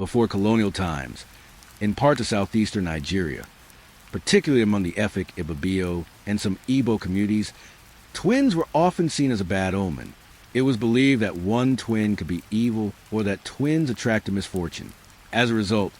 before colonial times, in parts of southeastern Nigeria, particularly among the Efik, Ibibio, and some Igbo communities. Twins were often seen as a bad omen. It was believed that one twin could be evil or that twins attracted misfortune. As a result,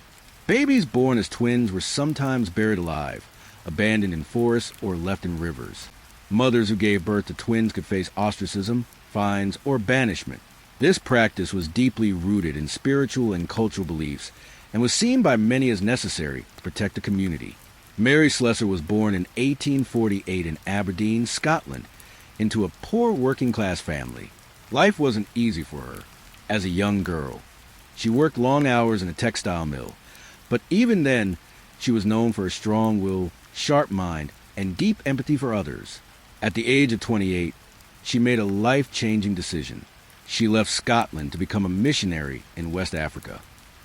babies born as twins were sometimes buried alive, abandoned in forests, or left in rivers. Mothers who gave birth to twins could face ostracism, fines, or banishment. This practice was deeply rooted in spiritual and cultural beliefs and was seen by many as necessary to protect the community. Mary Slessor was born in 1848 in Aberdeen, Scotland, into a poor working-class family. Life wasn't easy for her. As a young girl, she worked long hours in a textile mill, but even then, she was known for her strong will, sharp mind, and deep empathy for others. At the age of 28, she made a life-changing decision. She left Scotland to become a missionary in West Africa.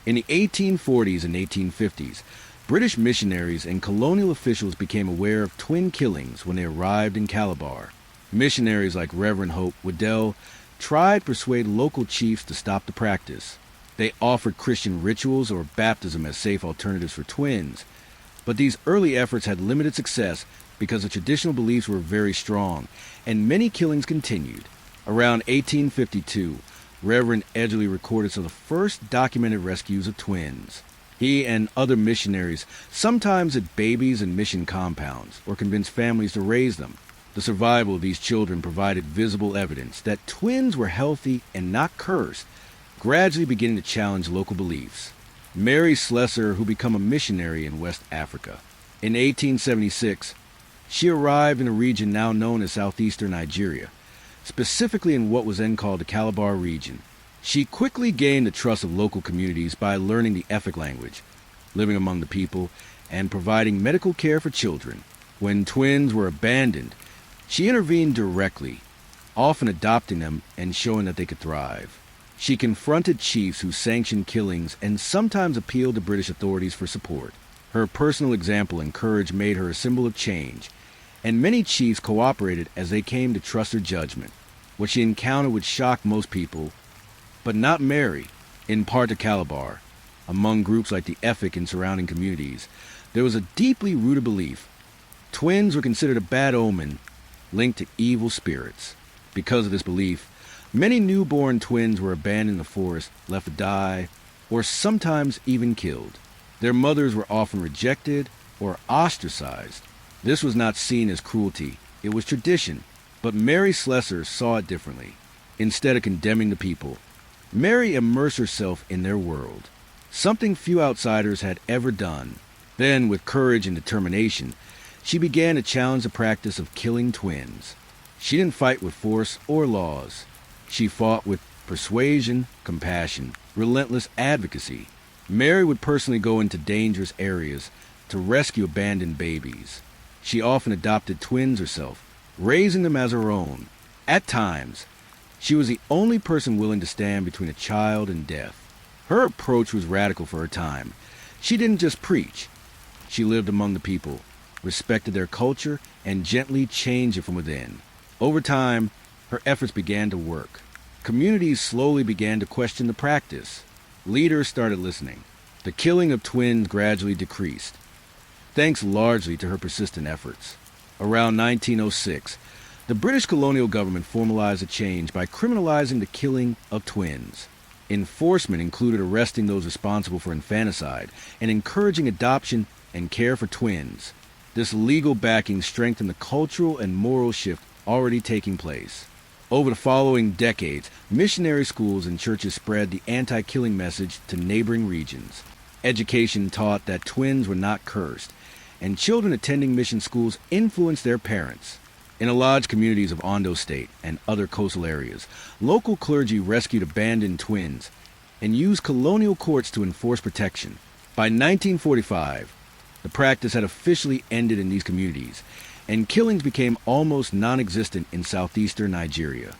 In the 1840s and 1850s, British missionaries and colonial officials became aware of twin killings when they arrived in Calabar. Missionaries like Reverend Hope Waddell tried to persuade local chiefs to stop the practice. They offered Christian rituals or baptism as safe alternatives for twins, but these early efforts had limited success because the traditional beliefs were very strong, and many killings continued. Around 1852, Reverend Edgerly recorded some of the first documented rescues of twins. He and other missionaries sometimes had babies in mission compounds or convinced families to raise them. The survival of these children provided visible evidence that twins were healthy and not cursed, gradually beginning to challenge local beliefs. Mary Slessor, who became a missionary in West Africa. In 1876, she arrived in a region now known as southeastern Nigeria, specifically in what was then called the Calabar region. She quickly gained the trust of local communities by learning the Efik language, living among the people, and providing medical care for children. When twins were abandoned, she intervened directly, often adopting them and showing that they could thrive. She confronted chiefs who sanctioned killings and sometimes appealed to British authorities for support. Her personal example and courage made her a symbol of change, and many chiefs cooperated as they came to trust her judgment. What she encountered would shock most people, but not Mary. In part of Calabar, among groups like the Efik and surrounding communities, there was a deeply rooted belief. Twins were considered a bad omen, linked to evil spirits. Because of this belief, many newborn twins were abandoned in the forest, left to die, or sometimes even killed. Their mothers were often rejected or ostracized. This was not seen as cruelty, it was tradition, but Mary Slessor saw it differently. Instead of condemning the people, Mary immersed herself in their world, something few outsiders had ever done. Then, with courage and determination, she began to challenge the practice of killing twins. She didn't fight with force or laws. She fought with persuasion, compassion, relentless advocacy. Mary would personally go into dangerous areas to rescue abandoned babies. She often adopted twins herself, raising them as her own. At times, she was the only person willing to stand between a child and death. Her approach was radical for her time. She didn't just preach. She lived among the people, respected their culture, and gently changed it from within. Over time, her efforts began to work. Communities slowly began to question the practice. Leaders started listening. The killing of twins gradually decreased, thanks largely to her persistent efforts. Around 1906, the British colonial government formalized a change by criminalizing the killing of twins. Enforcement included arresting those responsible for infanticide and encouraging adoption and care for twins. This legal backing strengthened the cultural and moral shift already taking place. Over the following decades, missionary schools and churches spread the anti-killing message to neighboring regions. Education taught that twins were not cursed, and children attending mission schools influenced their parents. In the lodge communities of Ondo State and other coastal areas, local clergy rescued abandoned twins and used colonial courts to enforce protection. By 1945, the practice had officially ended in these communities, and killings became almost non-existent in southeastern Nigeria.